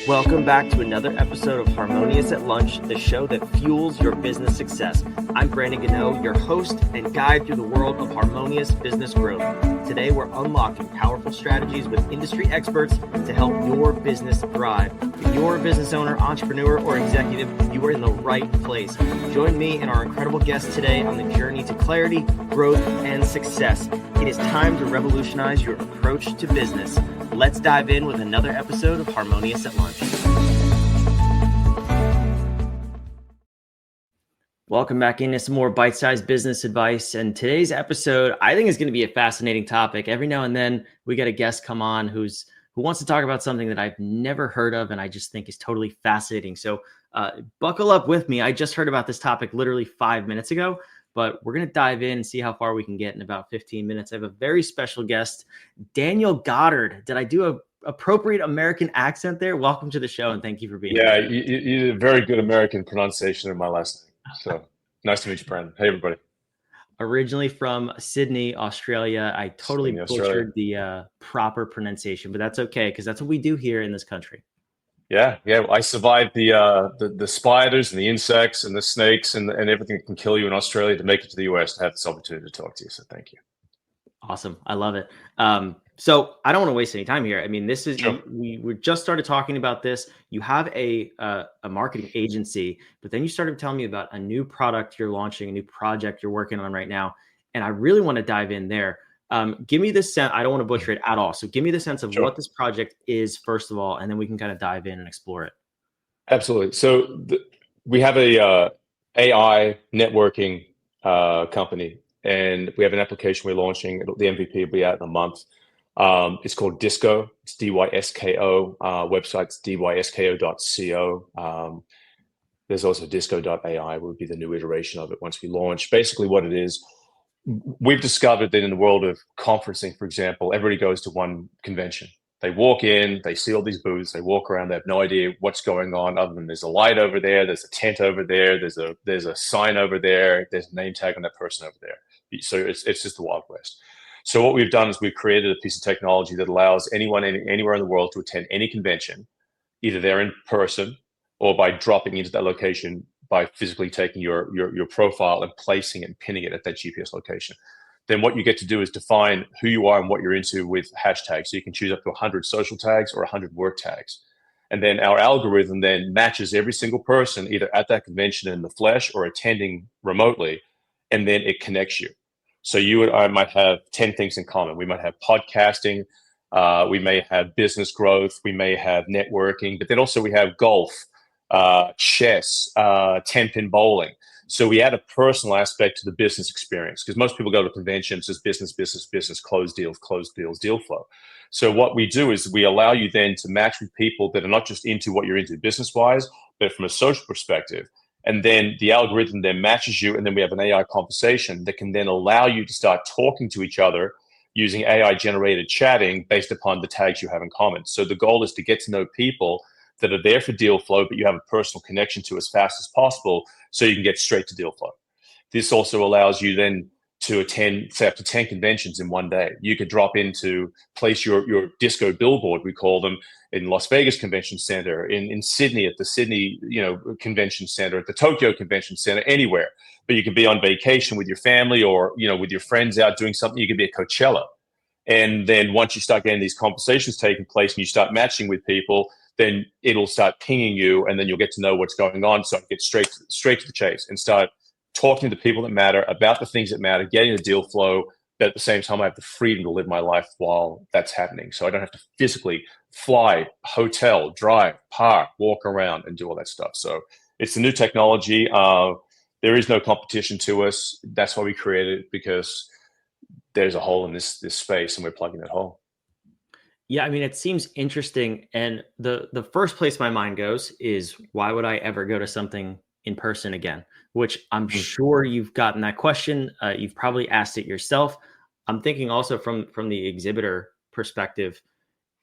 Welcome back to another episode of Harmonious at Lunch, the show that fuels your business success. I'm Brandon Gano, your host and guide through the world of harmonious business growth. Today, we're unlocking powerful strategies with industry experts to help your business thrive. If you're a business owner, entrepreneur, or executive, you are in the right place. Join me and our incredible guests today on the journey to clarity, growth, and success. It is time to revolutionize your approach to business. Let's dive in with another episode of Harmonious at Lunch. Welcome back into some more bite-sized business advice. And today's episode, I think, is going to be a fascinating topic. Every now and then we get a guest come on who wants to talk about something that I've never heard of and I just think is totally fascinating. So buckle up with me. I just heard about this topic literally 5 minutes ago, but we're going to dive in and see how far we can get in about 15 minutes. I have a very special guest, Daniel Goddard. Did I do a appropriate American accent there? Welcome to the show and thank you for being here. Yeah, you did a very good American pronunciation of my last name. So nice to meet you, Brandon. Hey, everybody. Originally from Sydney, Australia. I totally butchered the proper pronunciation, but that's okay because that's what we do here in this country. Yeah. I survived the spiders and the insects and the snakes and everything that can kill you in Australia to make it to the US to have this opportunity to talk to you. So thank you. Awesome. I love it. So I don't want to waste any time here. I mean, this is, sure. We just started talking about this. You have a marketing agency, but then you started telling me about a new product you're launching, a new project you're working on right now. And I really want to dive in there. Give me this sense. I don't want to butcher it at all. So give me the sense of what this project is, first of all, and then we can kind of dive in and explore it. Absolutely. So we have a AI networking company, and we have an application we're launching. The MVP will be out in a month. It's called Disco. It's DYSKO. Website's dysko.co. There's also disco.ai would be the new iteration of it once we launch. Basically what it is, we've discovered that in the world of conferencing, for example, everybody goes to one convention. They walk in, they see all these booths, they walk around, they have no idea what's going on other than there's a light over there, there's a tent over there, there's a sign over there, there's a name tag on that person over there. So it's just the Wild West. So what we've done is we've created a piece of technology that allows anyone anywhere in the world to attend any convention, either there in person or by dropping into that location by physically taking your profile and placing it and pinning it at that GPS location. Then what you get to do is define who you are and what you're into with hashtags. So you can choose up to 100 social tags or 100 work tags. And then our algorithm then matches every single person either at that convention in the flesh or attending remotely, and then it connects you. So you and I might have 10 things in common. We might have podcasting, we may have business growth, we may have networking, but then also we have golf, chess, 10-pin bowling. So we add a personal aspect to the business experience because most people go to conventions as business, close deals, deal flow. So what we do is we allow you then to match with people that are not just into what you're into business-wise, but from a social perspective. And then the algorithm then matches you, and then we have an AI conversation that can then allow you to start talking to each other using AI-generated chatting based upon the tags you have in common. So the goal is to get to know people that are there for deal flow, but you have a personal connection to as fast as possible so you can get straight to deal flow. This also allows you then to attend, say, up to 10 conventions in one day. You could drop into, place your disco billboard, we call them, in Las Vegas Convention Center, in Sydney at the Sydney Convention Center, at the Tokyo Convention Center, anywhere. But you could be on vacation with your family or with your friends out doing something. You could be at Coachella. And then once you start getting these conversations taking place and you start matching with people, then it'll start pinging you and then you'll get to know what's going on. So get straight to the chase and start talking to the people that matter about the things that matter, getting the deal flow, but at the same time, I have the freedom to live my life while that's happening. So I don't have to physically fly, hotel, drive, park, walk around and do all that stuff. So it's a new technology. There is no competition to us. That's why we created it, because there's a hole in this space and we're plugging that hole. Yeah, I mean, it seems interesting. And the first place my mind goes is, why would I ever go to something in person again? Which I'm sure you've gotten that question. You've probably asked it yourself. I'm thinking also from the exhibitor perspective,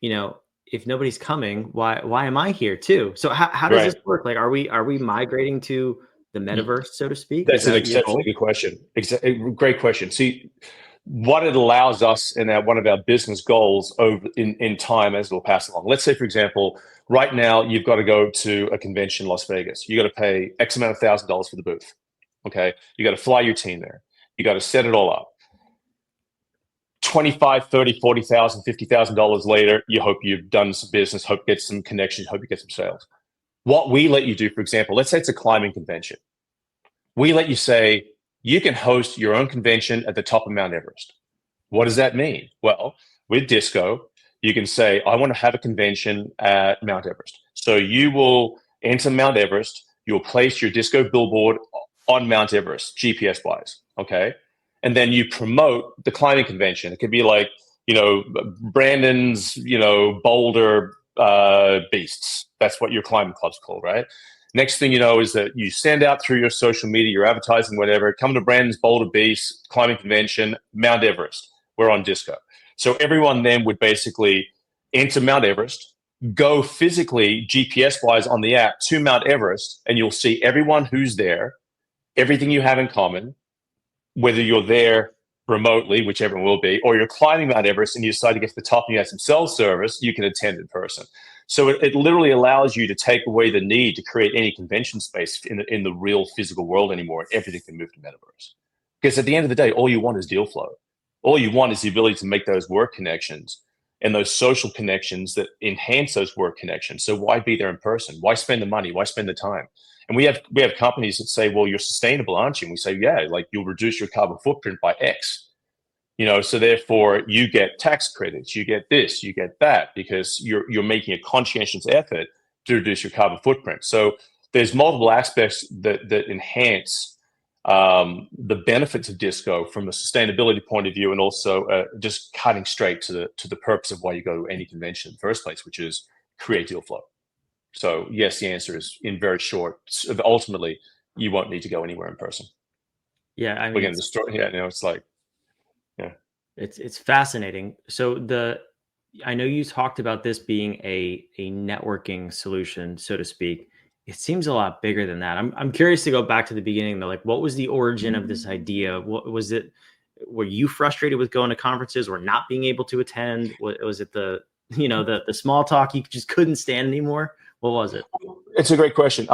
if nobody's coming, why am I here too? So how does this work? Like, are we migrating to the metaverse, so to speak? That's an exceptionally good question. Great question. See, what it allows us in one of our business goals over in time as it'll pass along. Let's say, for example, right now you've got to go to a convention in Las Vegas. You got to pay X amount of $1,000 for the booth. Okay. You got to fly your team there. You got to set it all up. 25, 30, 40,000, $50,000 later, you hope you've done some business, hope you get some connections, hope you get some sales. What we let you do, for example, let's say it's a climbing convention. We let you say, you can host your own convention at the top of Mount Everest. What does that mean? Well, with Disco, you can say, I want to have a convention at Mount Everest. So you will enter Mount Everest, you'll place your Disco billboard on Mount Everest, GPS wise, okay? And then you promote the climbing convention. It could be like, Brandon's, Boulder Beasts. That's what your climbing club's called, right? Next thing you know is that you send out through your social media, your advertising, whatever, come to Brandon's Boulder Beast climbing convention, Mount Everest. We're on Disco. So everyone then would basically enter Mount Everest, go physically, GPS-wise on the app to Mount Everest, and you'll see everyone who's there, everything you have in common, whether you're there remotely, whichever it will be, or you're climbing Mount Everest and you decide to get to the top and you have some cell service, you can attend in person. So it literally allows you to take away the need to create any convention space in the real physical world anymore. Everything can move to metaverse. Because at the end of the day, all you want is deal flow. All you want is the ability to make those work connections and those social connections that enhance those work connections. So why be there in person? Why spend the money? Why spend the time? And we have companies that say, well, you're sustainable, aren't you? And we say, yeah, like you'll reduce your carbon footprint by X. So therefore you get tax credits, you get this, you get that, because you're making a conscientious effort to reduce your carbon footprint. So there's multiple aspects that enhance the benefits of Disco from a sustainability point of view, and also just cutting straight to the purpose of why you go to any convention in the first place, which is create deal flow. So yes, the answer is in very short. Ultimately, you won't need to go anywhere in person. Yeah, I mean, again, the story. Yeah, it's like, yeah, it's fascinating. So I know you talked about this being a networking solution, so to speak. It seems a lot bigger than that. I'm curious to go back to the beginning though. Like, what was the origin of this idea? What was it? Were you frustrated with going to conferences or not being able to attend? Was it the small talk you just couldn't stand anymore? What was it? It's a great question.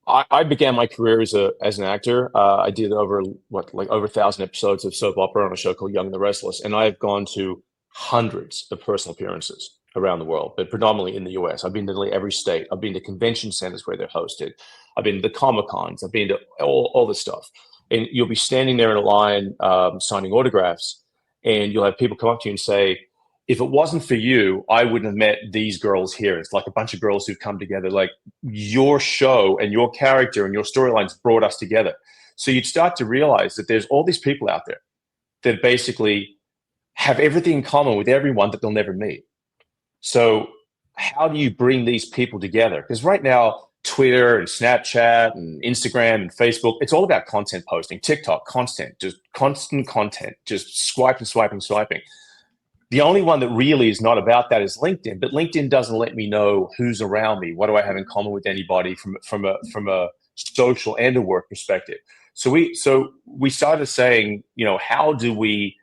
I began my career as an actor. I did over 1,000 episodes of soap opera on a show called Young and the Restless, and I've gone to hundreds of personal appearances around the world, but predominantly in the US. I've been to nearly every state. I've been to convention centers where they're hosted. I've been to the Comic-Cons. I've been to all this stuff. And you'll be standing there in a line signing autographs, and you'll have people come up to you and say, if it wasn't for you, I wouldn't have met these girls here. It's like a bunch of girls who've come together. Like your show and your character and your storylines brought us together. So you'd start to realize that there's all these people out there that basically have everything in common with everyone that they'll never meet. So how do you bring these people together? Because right now, Twitter and Snapchat and Instagram and Facebook, it's all about content posting. TikTok, constant content, just swiping. The only one that really is not about that is LinkedIn, but LinkedIn doesn't let me know who's around me. What do I have in common with anybody from a social and a work perspective? So we started saying, how do we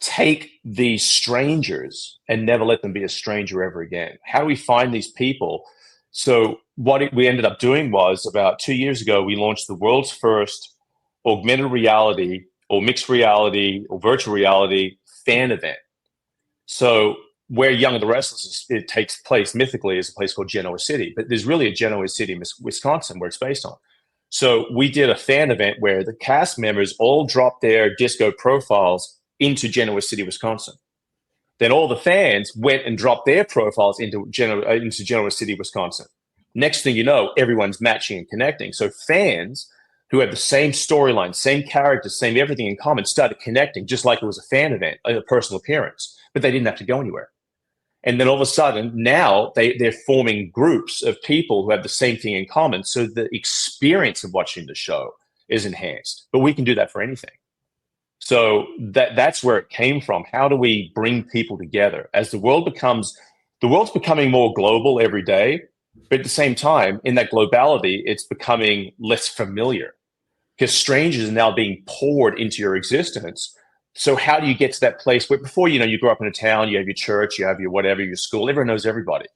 take these strangers and never let them be a stranger ever again? How do we find these people? So what we ended up doing was, about 2 years ago, we launched the world's first augmented reality or mixed reality or virtual reality fan event. So where Young and the Restless it takes place mythically is a place called Genoa City, but there's really a Genoa City, Wisconsin, where it's based on. So we did a fan event where the cast members all dropped their Disco profiles into Genoa City, Wisconsin. Then all the fans went and dropped their profiles into Genoa City, Wisconsin. Next thing you know, everyone's matching and connecting. So fans who had the same storyline, same characters, same everything in common started connecting just like it was a fan event, a personal appearance. But they didn't have to go anywhere. And then all of a sudden, now they're forming groups of people who have the same thing in common. So the experience of watching the show is enhanced. But we can do that for anything. So that's where it came from. How do we bring people together? As the world's becoming more global every day, but at the same time, in that globality, it's becoming less familiar because strangers are now being poured into your existence So how do you get to that place where before, you grow up in a town, you have your church, you have your whatever, your school, everyone knows everybody.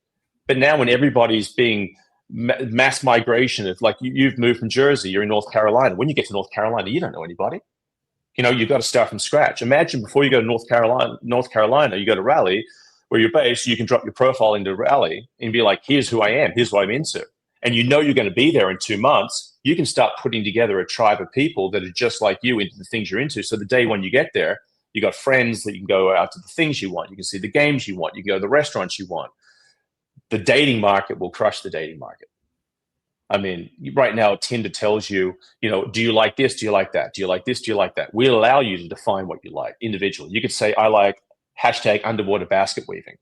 But now when everybody's being mass migration, it's like you've moved from Jersey, you're in North Carolina. When you get to North Carolina, you don't know anybody. You've got to start from scratch. Imagine before you go to North Carolina, you go to Raleigh, where you're based, you can drop your profile into Raleigh and be like, here's who I am, here's what I'm into. And you're going to be there in 2 months. You can start putting together a tribe of people that are just like you into the things you're into. So the day when you get there, you got friends that you can go out to the things you want. You can see the games you want. You can go to the restaurants you want. The dating market will crush the dating market. I mean, right now, Tinder tells you, do you like this? Do you like that? Do you like this? Do you like that? We allow you to define what you like individually. You could say, I like #underwater basket weaving.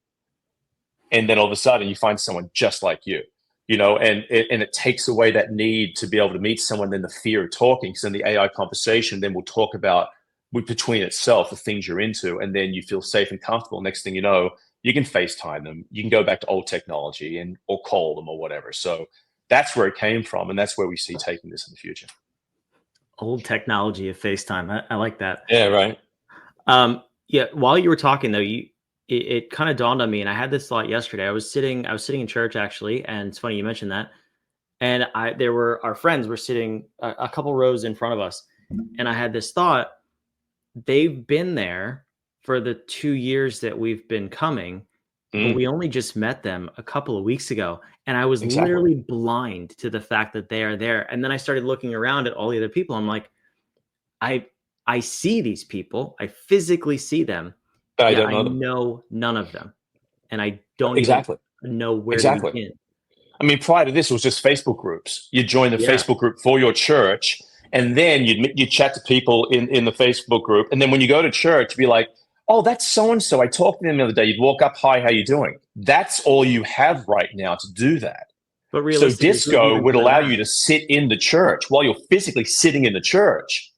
And then all of a sudden you find someone just like you, and it takes away that need to be able to meet someone, then the fear of talking. Because in the AI conversation, then we'll talk about between itself, the things you're into, and then you feel safe and comfortable. Next thing you know, you can FaceTime them. You can go back to old technology or call them or whatever. So that's where it came from, and that's where we see taking this in the future. Old technology of FaceTime. I like that. Yeah, right. Yeah. While you were talking, though, it kind of dawned on me, and I had this thought yesterday. I was sitting in church actually, and it's funny you mentioned that. And our friends were sitting a couple rows in front of us, and I had this thought. They've been there for the 2 years that we've been coming. But we only just met them a couple of weeks ago. And I was literally blind to the fact that they are there. And then I started looking around at all the other people. I'm like, I see these people. I physically see them. But I don't know them. Know none of them. And I don't even know where to begin. I mean, prior to this, it was just Facebook groups. You join the Facebook group for your church. And then you'd chat to people in the Facebook group. And then when you go to church, be like, oh, that's so-and-so. I talked to them the other day. You'd walk up, hi, how you doing? That's all you have right now to do that. But so disco would allow you to sit in the church while you're physically sitting in the church.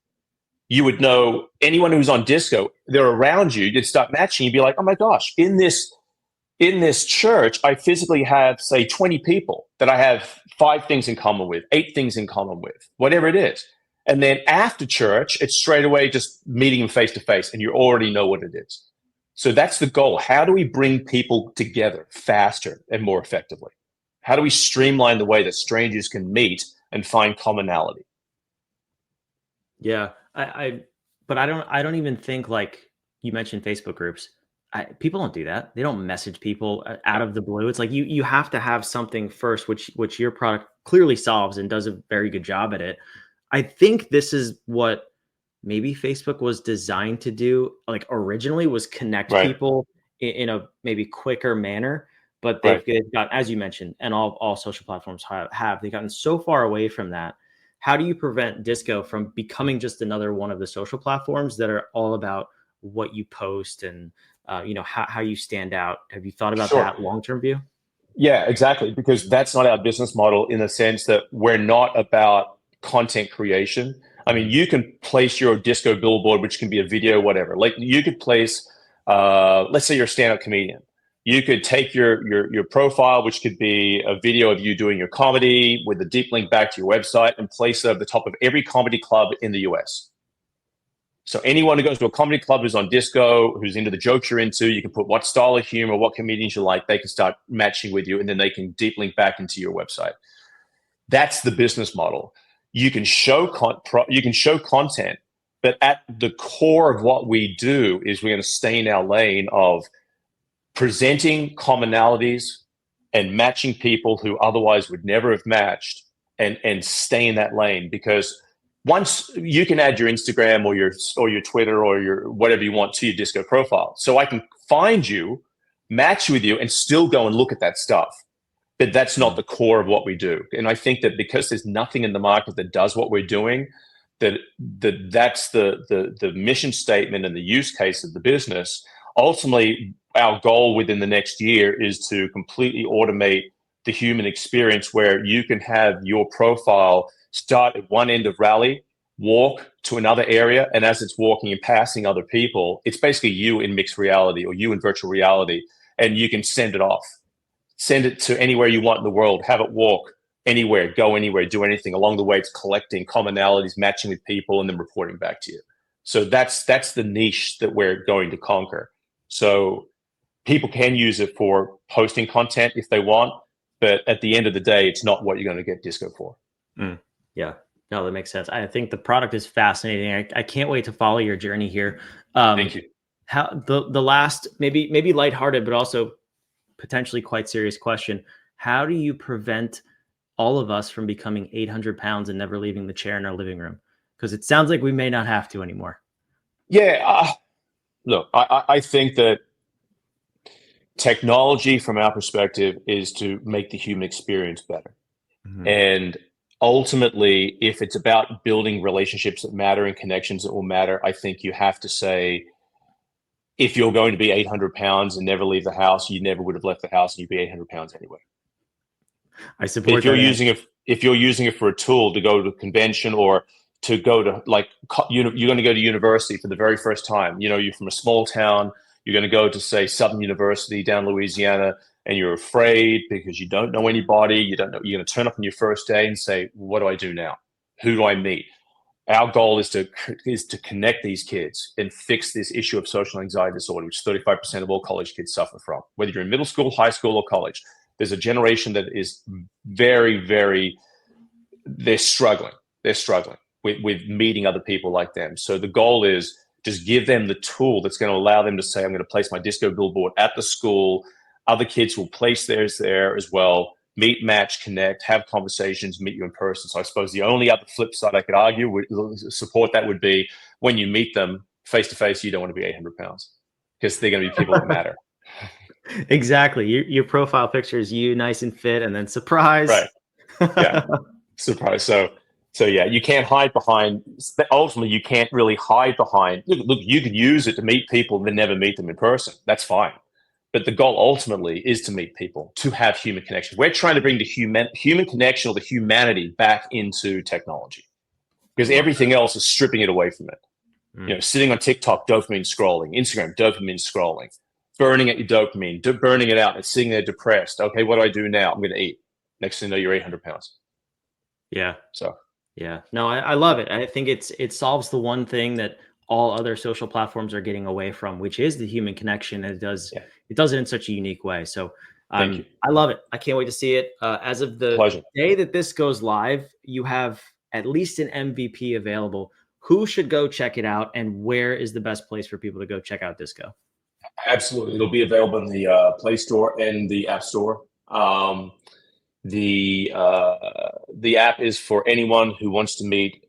You would know anyone who's on disco, they're around you. You'd start matching. You'd be like, oh my gosh, in this church, I physically have, say, 20 people that I have 5 things in common with, 8 things in common with, whatever it is. And then after church, it's straight away just meeting them face to face, and you already know what it is. So that's the goal. How do we bring people together faster and more effectively? How do we streamline the way that strangers can meet and find commonality? Yeah, but I don't even think, like you mentioned Facebook groups. People don't do that. They don't message people out of the blue. It's like you have to have something first, which your product clearly solves and does a very good job at it. I think this is what maybe Facebook was designed to do, like originally, was connect people in a maybe quicker manner. But they've got, as you mentioned, and all social platforms they've gotten so far away from that. How do you prevent disco from becoming just another one of the social platforms that are all about what you post and how you stand out? Have you thought about that long-term view? Yeah, exactly. Because that's not our business model, in the sense that we're not about content creation. I mean, you can place your disco billboard, which can be a video, whatever. Like you could place, let's say you're a stand-up comedian. You could take your profile, which could be a video of you doing your comedy with a deep link back to your website, and place it at the top of every comedy club in the US. So anyone who goes to a comedy club who's on disco, who's into the jokes you're into, you can put what style of humor, what comedians you like, they can start matching with you, and then they can deep link back into your website. That's the business model. You can show content, but at the core of what we do is we're going to stay in our lane of presenting commonalities and matching people who otherwise would never have matched, and stay in that lane. Because once you can add your Instagram or your Twitter or your whatever you want to your disco profile, so I can find you, match with you, and still go and look at that stuff. But that's not the core of what we do. And I think that because there's nothing in the market that does what we're doing, that's the mission statement and the use case of the business. Ultimately, our goal within the next year is to completely automate the human experience, where you can have your profile start at one end of Raleigh, walk to another area, and as it's walking and passing other people, it's basically you in mixed reality or you in virtual reality, and you can send it off. Send it to anywhere you want in the world, have it walk anywhere, go anywhere, do anything. Along the way, it's collecting commonalities, matching with people, and then reporting back to you. So that's the niche that we're going to conquer. So people can use it for posting content if they want, but at the end of the day, it's not what you're going to get disco for. Yeah, no, that makes sense. I think the product is fascinating. I can't wait to follow your journey here. Thank you. How the last maybe lighthearted, but also potentially quite serious question: how do you prevent all of us from becoming 800 pounds and never leaving the chair in our living room? Because it sounds like we may not have to anymore. Yeah, look, I think that technology, from our perspective, is to make the human experience better. Mm-hmm. And ultimately, if it's about building relationships that matter and connections that will matter, I think you have to say, if you're going to be 800 pounds and never leave the house, you never would have left the house, and you'd be 800 pounds anyway. I support. If you're using it for a tool to go to a convention or to go to, like, you're going to go to university for the very first time. You're from a small town. You're going to go to, say, Southern University down Louisiana, and you're afraid because you don't know anybody. You don't know. You're going to turn up on your first day and say, "What do I do now? Who do I meet?" Our goal is to connect these kids and fix this issue of social anxiety disorder, which 35% of all college kids suffer from. Whether you're in middle school, high school, or college, there's a generation that is very, very, they're struggling. They're struggling with meeting other people like them. So the goal is just give them the tool that's going to allow them to say, I'm going to place my disco billboard at the school. Other kids will place theirs there as well. Meet, match, connect, have conversations, meet you in person. So I suppose the only other flip side I could argue would support that would be when you meet them face to face, you don't want to be 800 pounds because they're going to be people that matter. Exactly. Your profile picture is you nice and fit, and then surprise. Right. Yeah. Surprise. So yeah, you can't hide behind, ultimately you can't really hide behind, look, you could use it to meet people but never meet them in person. That's fine. But the goal ultimately is to meet people, to have human connection. We're trying to bring the human connection or the humanity back into technology because everything else is stripping it away from it. Sitting on TikTok, dopamine scrolling, Instagram, dopamine scrolling, burning at your dopamine, burning it out and sitting there depressed. Okay, what do I do now? I'm going to eat. Next thing you know, you're 800 pounds. Yeah. So. Yeah. No, I love it. I think it solves the one thing that all other social platforms are getting away from, which is the human connection. And it does it in such a unique way. So I love it. I can't wait to see it. As of the day that this goes live, you have at least an MVP available. Who should go check it out, and where is the best place for people to go check out Disco? Absolutely. It'll be available in the Play Store and the App Store. The app is for anyone who wants to meet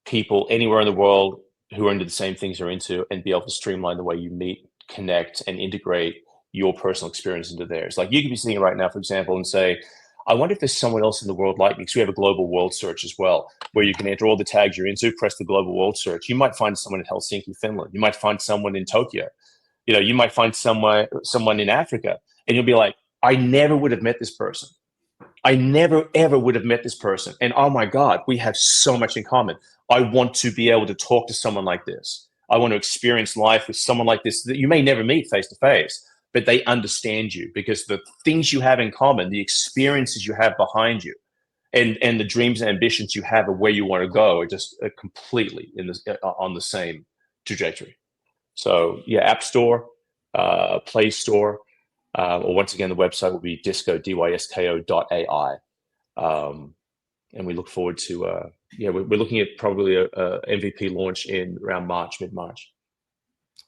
people anywhere in the world who are into the same things you're into and be able to streamline the way you meet, connect, and integrate your personal experience into theirs. Like you could be sitting right now, for example, and say, I wonder if there's someone else in the world like me, because we have a global world search as well, where you can enter all the tags you're into, press the global world search. You might find someone in Helsinki, Finland. You might find someone in Tokyo. You might find someone in Africa, and you'll be like, I never would have met this person. I never, ever would have met this person. And oh my God, we have so much in common. I want to be able to talk to someone like this. I want to experience life with someone like this that you may never meet face to face, but they understand you because the things you have in common, the experiences you have behind you, and the dreams and ambitions you have of where you want to go are just completely on the same trajectory. So yeah, App Store, Play Store, or once again, the website will be disco.ai. And we look forward to, we're looking at probably a MVP launch in around mid-March.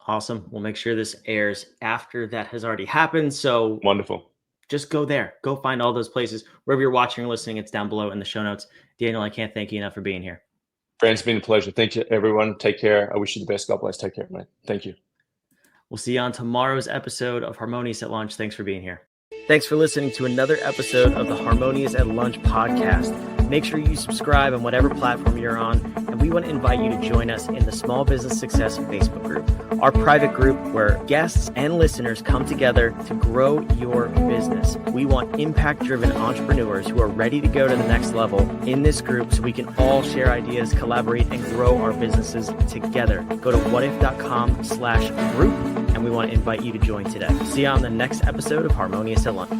Awesome. We'll make sure this airs after that has already happened. So wonderful. Just go there. Go find all those places. Wherever you're watching or listening, it's down below in the show notes. Daniel, I can't thank you enough for being here. Brandon, it's been a pleasure. Thank you, everyone. Take care. I wish you the best. God bless. Take care, mate. Thank you. We'll see you on tomorrow's episode of Harmonious at Lunch. Thanks for being here. Thanks for listening to another episode of the Harmonious at Lunch podcast. Make sure you subscribe on whatever platform you're on, and we want to invite you to join us in the Small Business Success Facebook group, our private group where guests and listeners come together to grow your business. We want impact-driven entrepreneurs who are ready to go to the next level in this group so we can all share ideas, collaborate, and grow our businesses together. Go to whatif.com/group, and we want to invite you to join today. See you on the next episode of Harmonious at Lunch.